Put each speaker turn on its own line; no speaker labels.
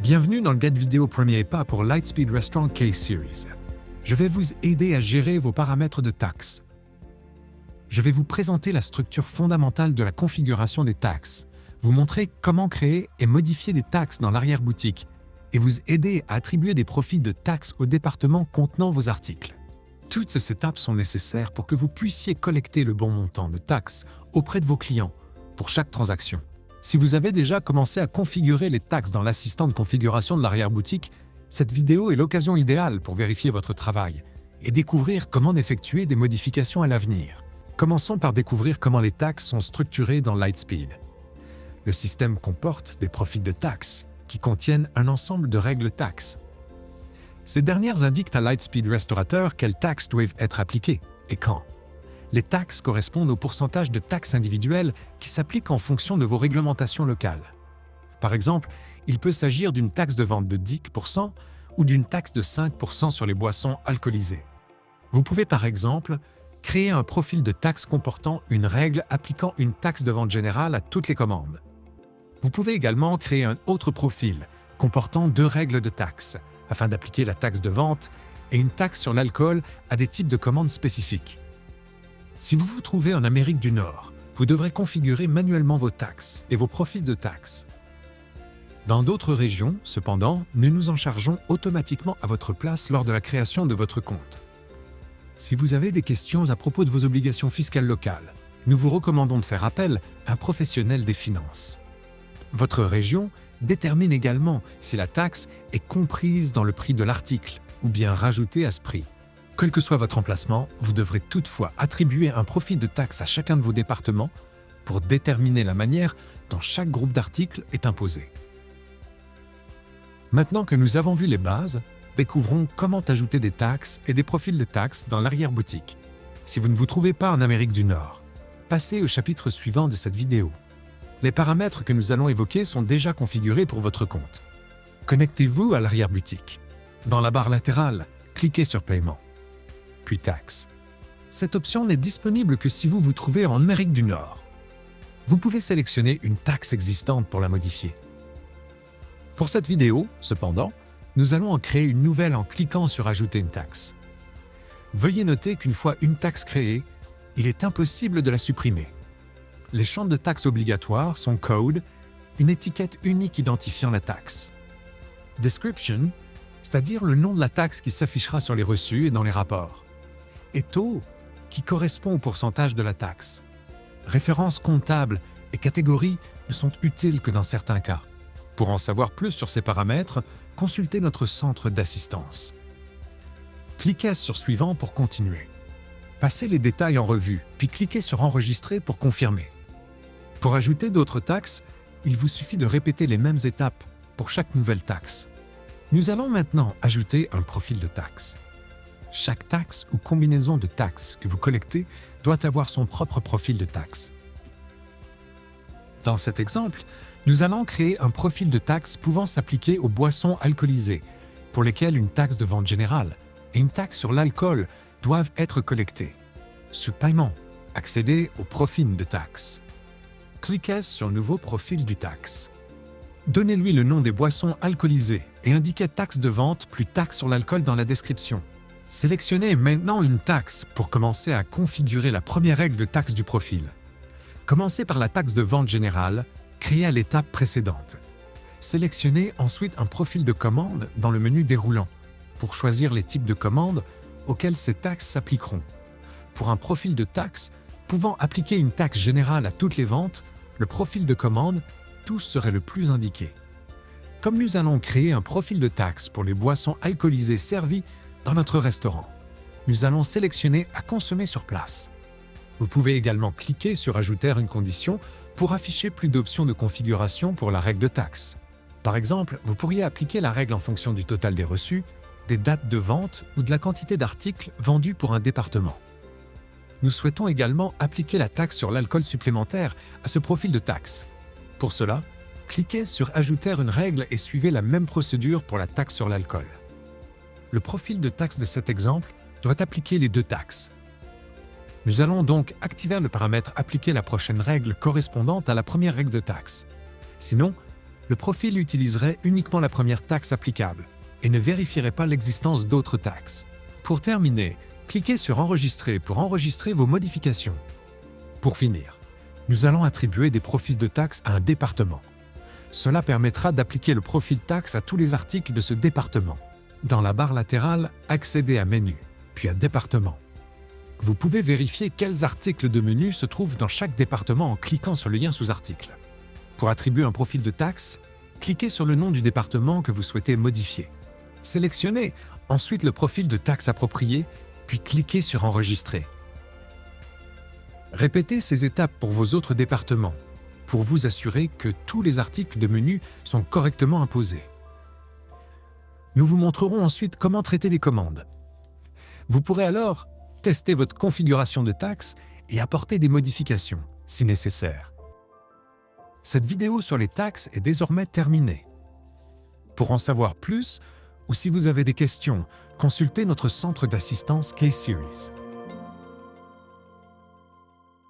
Bienvenue dans le guide vidéo premier pas pour Lightspeed Restaurant Case Series. Je vais vous aider à gérer vos paramètres de taxes. Je vais vous présenter la structure fondamentale de la configuration des taxes, vous montrer comment créer et modifier des taxes dans l'arrière-boutique et vous aider à attribuer des profits de taxes au département contenant vos articles. Toutes ces étapes sont nécessaires pour que vous puissiez collecter le bon montant de taxes auprès de vos clients pour chaque transaction. Si vous avez déjà commencé à configurer les taxes dans l'assistant de configuration de l'arrière-boutique, cette vidéo est l'occasion idéale pour vérifier votre travail et découvrir comment effectuer des modifications à l'avenir. Commençons par découvrir comment les taxes sont structurées dans Lightspeed. Le système comporte des profils de taxes qui contiennent un ensemble de règles taxes. Ces dernières indiquent à Lightspeed Restaurateur quelles taxes doivent être appliquées et quand. Les taxes correspondent au pourcentage de taxes individuelles qui s'appliquent en fonction de vos réglementations locales. Par exemple, il peut s'agir d'une taxe de vente de 10% ou d'une taxe de 5% sur les boissons alcoolisées. Vous pouvez par exemple créer un profil de taxe comportant une règle appliquant une taxe de vente générale à toutes les commandes. Vous pouvez également créer un autre profil comportant deux règles de taxe afin d'appliquer la taxe de vente et une taxe sur l'alcool à des types de commandes spécifiques. Si vous vous trouvez en Amérique du Nord, vous devrez configurer manuellement vos taxes et vos profils de taxes. Dans d'autres régions, cependant, nous nous en chargeons automatiquement à votre place lors de la création de votre compte. Si vous avez des questions à propos de vos obligations fiscales locales, nous vous recommandons de faire appel à un professionnel des finances. Votre région détermine également si la taxe est comprise dans le prix de l'article ou bien rajoutée à ce prix. Quel que soit votre emplacement, vous devrez toutefois attribuer un profil de taxe à chacun de vos départements pour déterminer la manière dont chaque groupe d'articles est imposé. Maintenant que nous avons vu les bases, découvrons comment ajouter des taxes et des profils de taxes dans l'arrière-boutique. Si vous ne vous trouvez pas en Amérique du Nord, passez au chapitre suivant de cette vidéo. Les paramètres que nous allons évoquer sont déjà configurés pour votre compte. Connectez-vous à l'arrière-boutique. Dans la barre latérale, cliquez sur Paiement, puis Taxes. Cette option n'est disponible que si vous vous trouvez en Amérique du Nord. Vous pouvez sélectionner une taxe existante pour la modifier. Pour cette vidéo, cependant, nous allons en créer une nouvelle en cliquant sur Ajouter une taxe. Veuillez noter qu'une fois une taxe créée, il est impossible de la supprimer. Les champs de taxes obligatoires sont Code, une étiquette unique identifiant la taxe. Description, c'est-à-dire le nom de la taxe qui s'affichera sur les reçus et dans les rapports. Et taux, qui correspond au pourcentage de la taxe. Références comptables et catégories ne sont utiles que dans certains cas. Pour en savoir plus sur ces paramètres, consultez notre centre d'assistance. Cliquez sur Suivant pour continuer. Passez les détails en revue, puis cliquez sur Enregistrer pour confirmer. Pour ajouter d'autres taxes, il vous suffit de répéter les mêmes étapes pour chaque nouvelle taxe. Nous allons maintenant ajouter un profil de taxe. Chaque taxe ou combinaison de taxes que vous collectez doit avoir son propre profil de taxe. Dans cet exemple, nous allons créer un profil de taxe pouvant s'appliquer aux boissons alcoolisées, pour lesquelles une taxe de vente générale et une taxe sur l'alcool doivent être collectées. Sous Paiement, accédez au profil de taxe. Cliquez sur Nouveau profil du taxe. Donnez-lui le nom des boissons alcoolisées et indiquez taxe de vente plus taxe sur l'alcool dans la description. Sélectionnez maintenant une taxe pour commencer à configurer la première règle de taxe du profil. Commencez par la taxe de vente générale, créée à l'étape précédente. Sélectionnez ensuite un profil de commande dans le menu déroulant pour choisir les types de commandes auxquelles ces taxes s'appliqueront. Pour un profil de taxe pouvant appliquer une taxe générale à toutes les ventes, le profil de commande Tous serait le plus indiqué. Comme nous allons créer un profil de taxe pour les boissons alcoolisées servies dans notre restaurant, nous allons sélectionner à consommer sur place. Vous pouvez également cliquer sur Ajouter une condition pour afficher plus d'options de configuration pour la règle de taxe. Par exemple, vous pourriez appliquer la règle en fonction du total des reçus, des dates de vente ou de la quantité d'articles vendus pour un département. Nous souhaitons également appliquer la taxe sur l'alcool supplémentaire à ce profil de taxe. Pour cela, cliquez sur Ajouter une règle et suivez la même procédure pour la taxe sur l'alcool. Le profil de taxe de cet exemple doit appliquer les deux taxes. Nous allons donc activer le paramètre Appliquer la prochaine règle correspondante à la première règle de taxe. Sinon, le profil utiliserait uniquement la première taxe applicable et ne vérifierait pas l'existence d'autres taxes. Pour terminer, cliquez sur Enregistrer pour enregistrer vos modifications. Pour finir, nous allons attribuer des profils de taxes à un département. Cela permettra d'appliquer le profil taxe à tous les articles de ce département. Dans la barre latérale, accédez à Menu, puis à Département. Vous pouvez vérifier quels articles de menu se trouvent dans chaque département en cliquant sur le lien sous article. Pour attribuer un profil de taxe, cliquez sur le nom du département que vous souhaitez modifier. Sélectionnez ensuite le profil de taxe approprié, puis cliquez sur Enregistrer. Répétez ces étapes pour vos autres départements, pour vous assurer que tous les articles de menu sont correctement imposés. Nous vous montrerons ensuite comment traiter les commandes. Vous pourrez alors tester votre configuration de taxes et apporter des modifications, si nécessaire. Cette vidéo sur les taxes est désormais terminée. Pour en savoir plus, ou si vous avez des questions, consultez notre centre d'assistance K-Series.